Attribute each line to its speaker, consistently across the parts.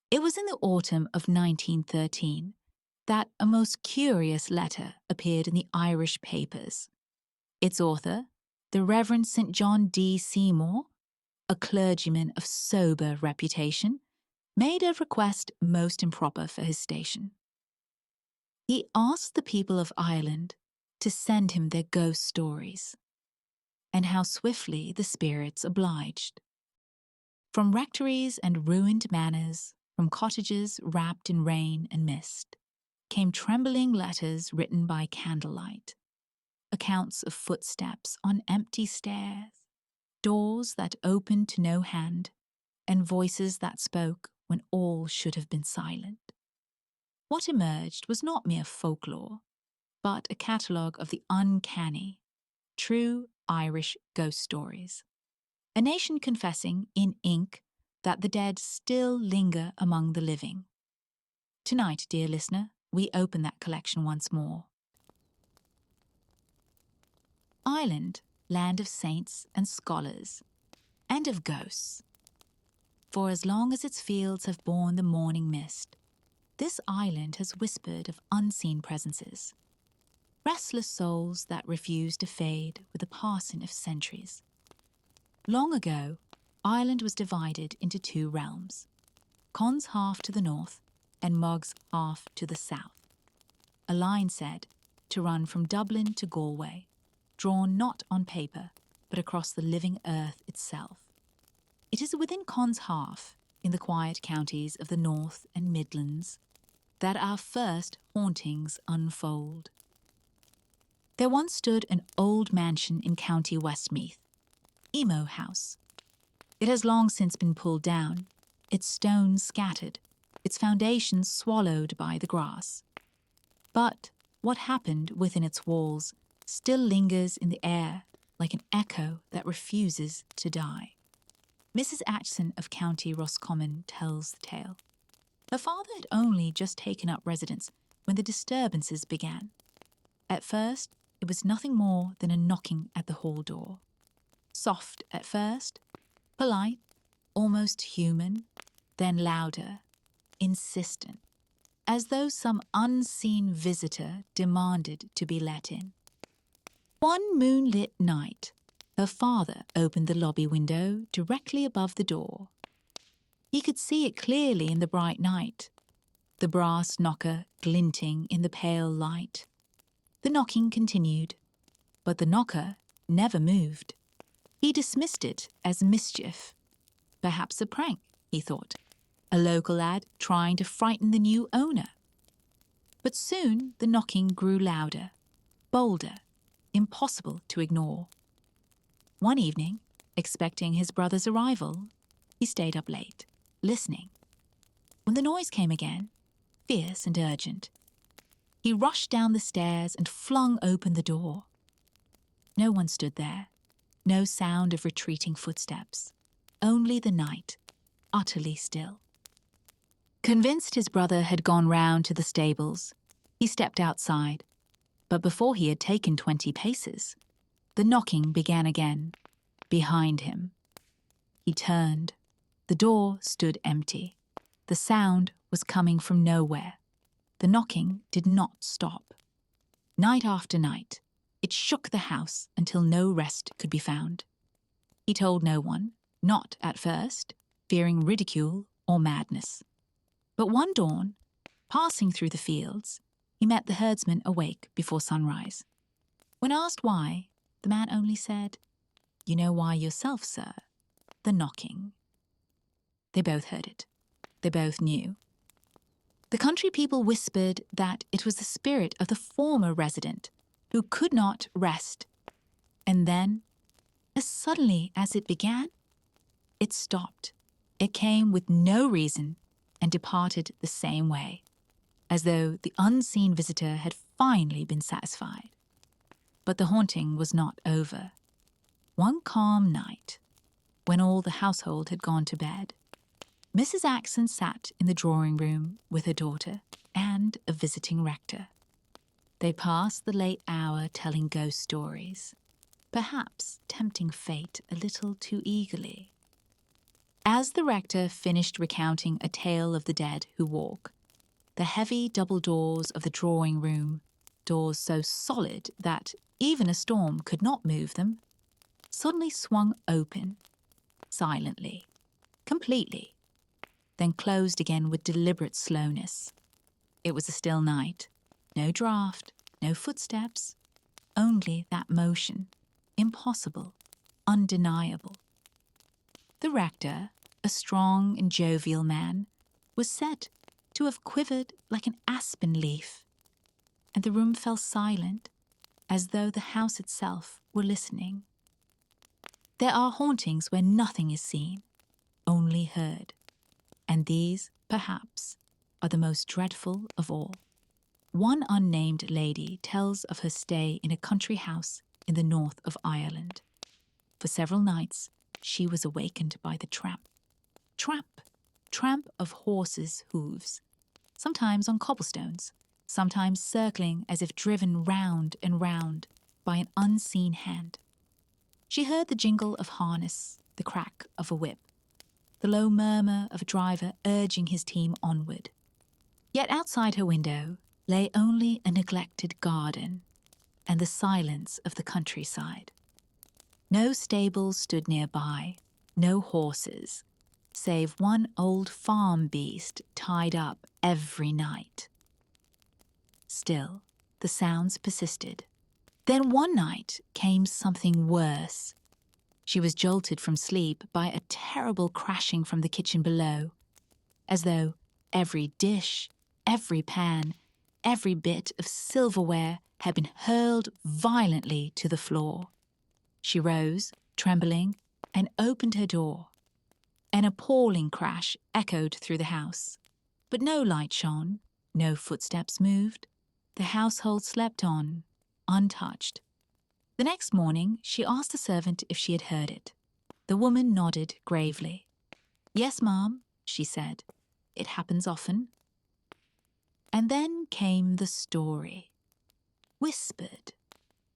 Speaker 1: It was in the autumn of 1913 that a most curious letter appeared in the Irish papers. Its author, the Reverend St. John D. Seymour, a clergyman of sober reputation, made a request most improper for his station. He asked the people of Ireland to send him their ghost stories, and how swiftly the spirits obliged. From rectories and ruined manors, from cottages wrapped in rain and mist, came trembling letters written by candlelight, accounts of footsteps on empty stairs, doors that opened to no hand, and voices that spoke when all should have been silent. What emerged was not mere folklore, but a catalogue of the uncanny, true Irish ghost stories. A nation confessing in ink that the dead still linger among the living. Tonight, dear listener, we open that collection once more. Ireland, land of saints and scholars, and of ghosts. For as long as its fields have borne the morning mist, this island has whispered of unseen presences, restless souls that refuse to fade with the passing of centuries. Long ago, Ireland was divided into two realms, Conn's half to the north and Mog's half to the south. A line said to run from Dublin to Galway, drawn not on paper, but across the living earth itself. It is within Conn's half, in the quiet counties of the North and Midlands, that our first hauntings unfold. There once stood an old mansion in County Westmeath, Emo House. It has long since been pulled down, its stones scattered, its foundations swallowed by the grass. But what happened within its walls still lingers in the air like an echo that refuses to die. Mrs. Aitchison of County Roscommon tells the tale. Her father had only just taken up residence when the disturbances began. At first, it was nothing more than a knocking at the hall door. Soft at first, polite, almost human, then louder, insistent, as though some unseen visitor demanded to be let in. One moonlit night, her father opened the lobby window directly above the door. He could see it clearly in the bright night, the brass knocker glinting in the pale light. The knocking continued, but the knocker never moved. He dismissed it as mischief. Perhaps a prank, he thought, a local lad trying to frighten the new owner. But soon the knocking grew louder, bolder, impossible to ignore. One evening, expecting his brother's arrival, he stayed up late, listening. When the noise came again, fierce and urgent, he rushed down the stairs and flung open the door. No one stood there, no sound of retreating footsteps, only the night, utterly still. Convinced his brother had gone round to the stables, he stepped outside, but before he had taken 20 paces, the knocking began again, behind him. He turned. The door stood empty. The sound was coming from nowhere. The knocking did not stop. Night after night, it shook the house until no rest could be found. He told no one, not at first, fearing ridicule or madness. But one dawn, passing through the fields, he met the herdsman awake before sunrise. When asked why, the man only said, "You know why yourself, sir. The knocking." They both heard it. They both knew. The country people whispered that it was the spirit of the former resident who could not rest. And then, as suddenly as it began, it stopped. It came with no reason and departed the same way, as though the unseen visitor had finally been satisfied. But the haunting was not over. One calm night, when all the household had gone to bed, Mrs. Aitchison sat in the drawing-room with her daughter and a visiting rector. They passed the late hour telling ghost stories, perhaps tempting fate a little too eagerly. As the rector finished recounting a tale of the dead who walk, the heavy double doors of the drawing room, doors so solid that even a storm could not move them, suddenly swung open, silently, completely, then closed again with deliberate slowness. It was a still night, no draught, no footsteps, only that motion, impossible, undeniable. The rector, a strong and jovial man, was said to have quivered like an aspen leaf, and the room fell silent, as though the house itself were listening. There are hauntings where nothing is seen, only heard, and these, perhaps, are the most dreadful of all. One unnamed lady tells of her stay in a country house in the north of Ireland. For several nights, she was awakened by the tramp of horses' hooves, sometimes on cobblestones, sometimes circling as if driven round and round by an unseen hand. She heard the jingle of harness, the crack of a whip, the low murmur of a driver urging his team onward. Yet outside her window lay only a neglected garden and the silence of the countryside. No stables stood nearby, no horses, save one old farm beast tied up every night. Still, the sounds persisted. Then one night came something worse. She was jolted from sleep by a terrible crashing from the kitchen below, as though every dish, every pan, every bit of silverware had been hurled violently to the floor. She rose, trembling, and opened her door. An appalling crash echoed through the house, but no light shone, no footsteps moved. The household slept on, untouched. The next morning, she asked the servant if she had heard it. The woman nodded gravely. "Yes, ma'am," she said. "It happens often." And then came the story, whispered,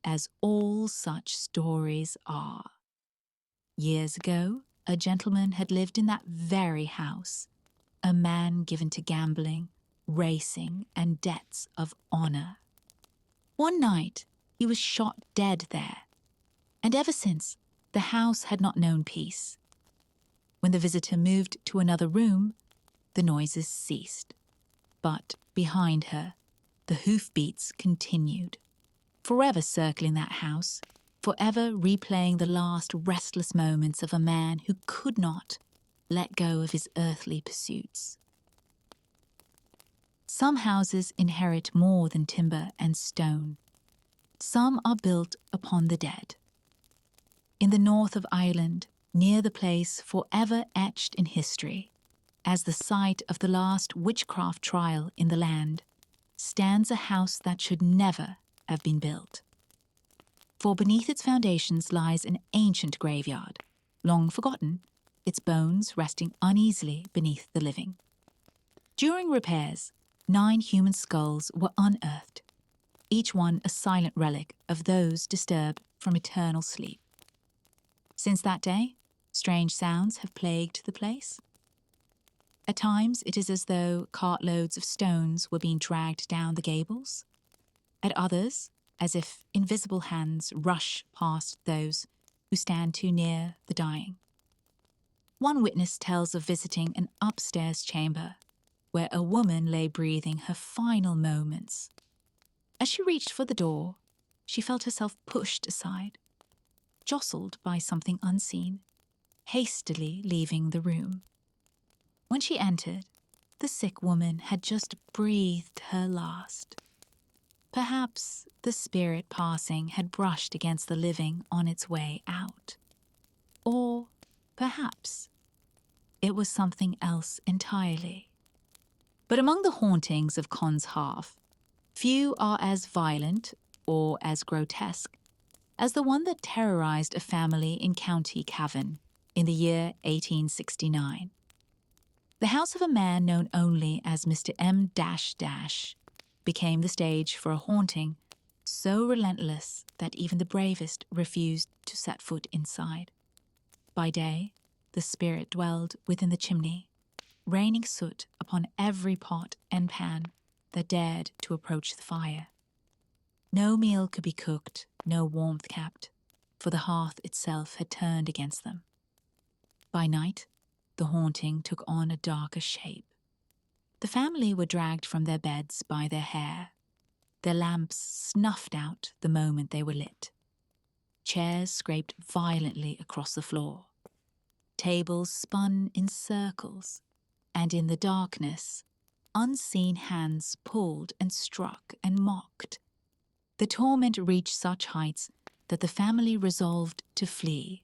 Speaker 1: as all such stories are. Years ago, a gentleman had lived in that very house, a man given to gambling, racing, and debts of honor. One night, he was shot dead there, and ever since, the house had not known peace. When the visitor moved to another room, the noises ceased. But behind her, the hoofbeats continued, forever circling that house, forever replaying the last restless moments of a man who could not let go of his earthly pursuits. Some houses inherit more than timber and stone. Some are built upon the dead. In the north of Ireland, near the place forever etched in history, as the site of the last witchcraft trial in the land, stands a house that should never have been built. For beneath its foundations lies an ancient graveyard, long forgotten, its bones resting uneasily beneath the living. During repairs, 9 human skulls were unearthed, each one a silent relic of those disturbed from eternal sleep. Since that day, strange sounds have plagued the place. At times, it is as though cartloads of stones were being dragged down the gables. At others, as if invisible hands rush past those who stand too near the dying. One witness tells of visiting an upstairs chamber where a woman lay breathing her final moments. As she reached for the door, she felt herself pushed aside, jostled by something unseen, hastily leaving the room. When she entered, the sick woman had just breathed her last. Perhaps the spirit passing had brushed against the living on its way out. Or perhaps it was something else entirely. But among the hauntings of Conn's half, few are as violent or as grotesque as the one that terrorized a family in County Cavan in the year 1869. The house of a man known only as Mr. M became the stage for a haunting so relentless that even the bravest refused to set foot inside. By day, the spirit dwelled within the chimney, raining soot upon every pot and pan that dared to approach the fire. No meal could be cooked, no warmth kept, for the hearth itself had turned against them. By night, the haunting took on a darker shape. The family were dragged from their beds by their hair, their lamps snuffed out the moment they were lit. Chairs scraped violently across the floor. Tables spun in circles, and in the darkness, unseen hands pulled and struck and mocked. The torment reached such heights that the family resolved to flee.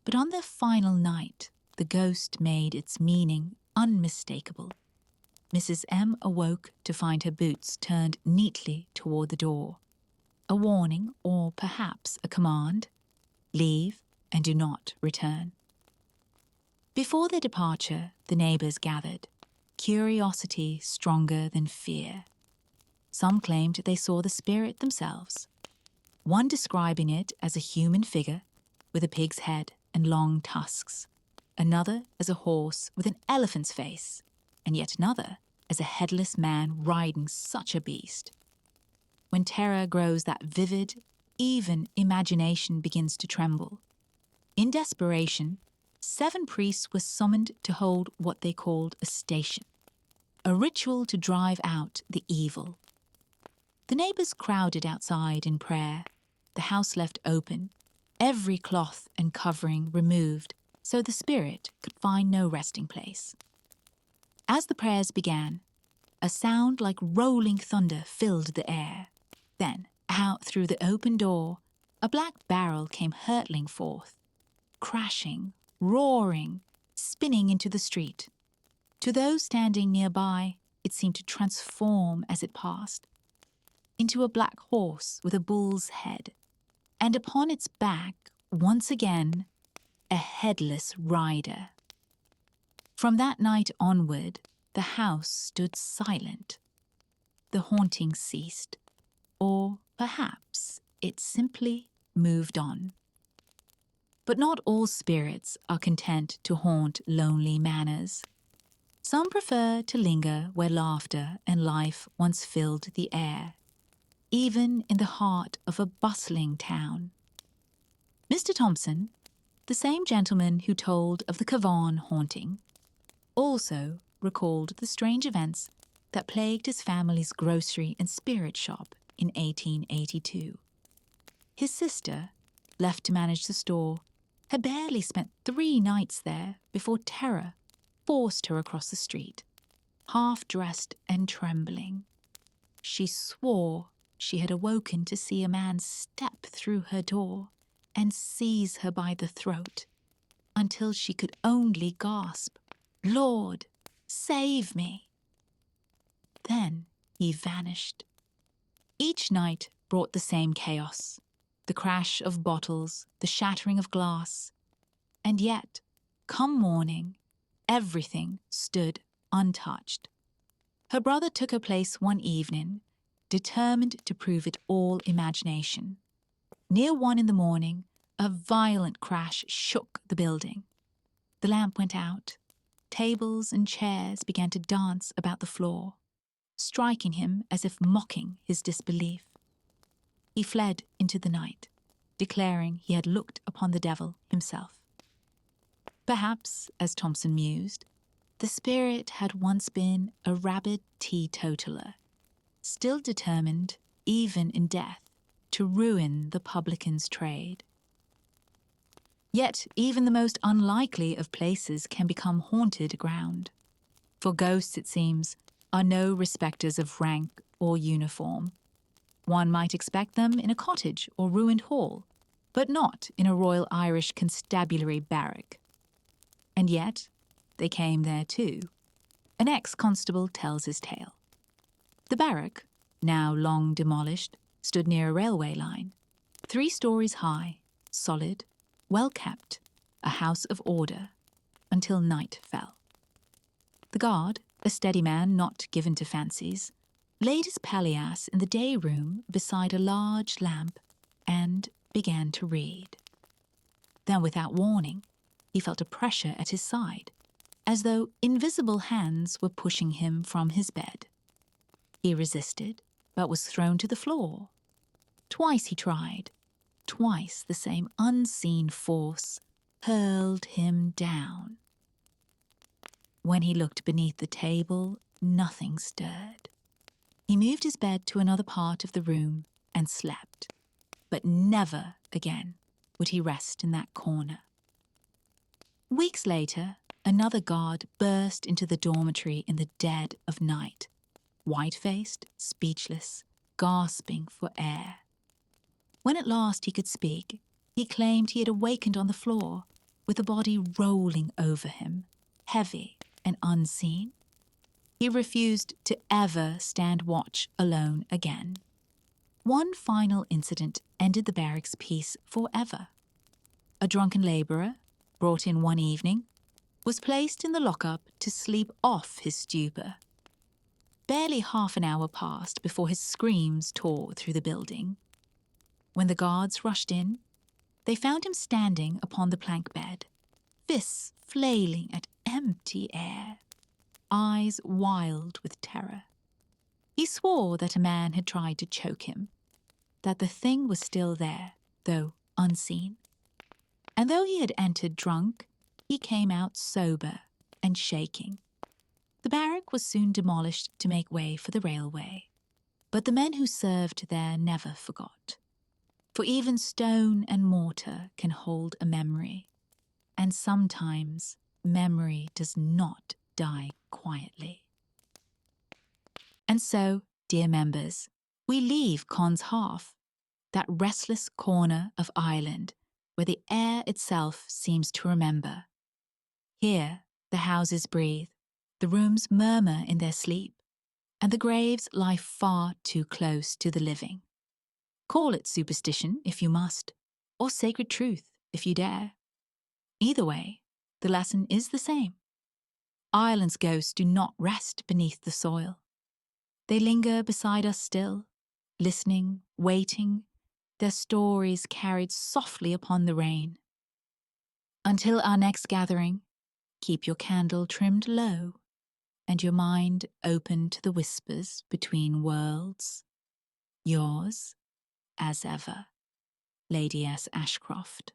Speaker 1: But on their final night, the ghost made its meaning unmistakable. Mrs. M awoke to find her boots turned neatly toward the door. A warning, or perhaps a command: leave and do not return. Before their departure, the neighbors gathered, curiosity stronger than fear. Some claimed they saw the spirit themselves, one describing it as a human figure with a pig's head and long tusks, another as a horse with an elephant's face, and yet another as a headless man riding such a beast. When terror grows that vivid, even imagination begins to tremble. In desperation, 7 priests were summoned to hold what they called a station, a ritual to drive out the evil. The neighbors crowded outside in prayer, the house left open, every cloth and covering removed so the spirit could find no resting place. As the prayers began, a sound like rolling thunder filled the air. Then, out through the open door, a black barrel came hurtling forth, crashing, roaring, spinning into the street. To those standing nearby, it seemed to transform as it passed into a black horse with a bull's head, and upon its back, once again, a headless rider. From that night onward, the house stood silent. The haunting ceased, or perhaps it simply moved on. But not all spirits are content to haunt lonely manors. Some prefer to linger where laughter and life once filled the air, even in the heart of a bustling town. Mr. Thompson, the same gentleman who told of the Cavan haunting, also recalled the strange events that plagued his family's grocery and spirit shop in 1882. His sister, left to manage the store, had barely spent 3 nights there before terror forced her across the street, half-dressed and trembling. She swore she had awoken to see a man step through her door and seize her by the throat, until she could only gasp, "Lord, save me." Then he vanished. Each night brought the same chaos, the crash of bottles, the shattering of glass, and yet, come morning, everything stood untouched. Her brother took her place one evening, determined to prove it all imagination. Near 1 in the morning, a violent crash shook the building. The lamp went out. Tables and chairs began to dance about the floor, striking him as if mocking his disbelief. He fled into the night, declaring he had looked upon the devil himself. Perhaps, as Thompson mused, the spirit had once been a rabid teetotaler, still determined, even in death, to ruin the publican's trade. Yet even the most unlikely of places can become haunted ground. For ghosts, it seems, are no respecters of rank or uniform. One might expect them in a cottage or ruined hall, but not in a Royal Irish Constabulary barrack. And yet, they came there too. An ex-constable tells his tale. The barrack, now long demolished, stood near a railway line, 3 stories high, solid, well-kept, a house of order, until night fell. The guard, a steady man not given to fancies, laid his palliasse in the day room beside a large lamp and began to read. Then, without warning, he felt a pressure at his side, as though invisible hands were pushing him from his bed. He resisted, but was thrown to the floor. Twice he tried. Twice the same unseen force hurled him down. When he looked beneath the table, nothing stirred. He moved his bed to another part of the room and slept, but never again would he rest in that corner. Weeks later, another guard burst into the dormitory in the dead of night, white-faced, speechless, gasping for air. When at last he could speak, he claimed he had awakened on the floor, with the body rolling over him, heavy and unseen. He refused to ever stand watch alone again. One final incident ended the barracks peace forever. A drunken labourer, brought in one evening, was placed in the lockup to sleep off his stupor. Barely half an hour passed before his screams tore through the building. When the guards rushed in, they found him standing upon the plank bed, fists flailing at empty air, eyes wild with terror. He swore that a man had tried to choke him, that the thing was still there, though unseen. And though he had entered drunk, he came out sober and shaking. The barrack was soon demolished to make way for the railway, but the men who served there never forgot. For even stone and mortar can hold a memory, and sometimes memory does not die quietly. And so, dear members, we leave Conn's Hearth, that restless corner of Ireland where the air itself seems to remember. Here the houses breathe, the rooms murmur in their sleep, and the graves lie far too close to the living. Call it superstition if you must, or sacred truth if you dare. Either way, the lesson is the same. Ireland's ghosts do not rest beneath the soil. They linger beside us still, listening, waiting, their stories carried softly upon the rain. Until our next gathering, keep your candle trimmed low and your mind open to the whispers between worlds. Yours, as ever, Lady S. Ashcroft.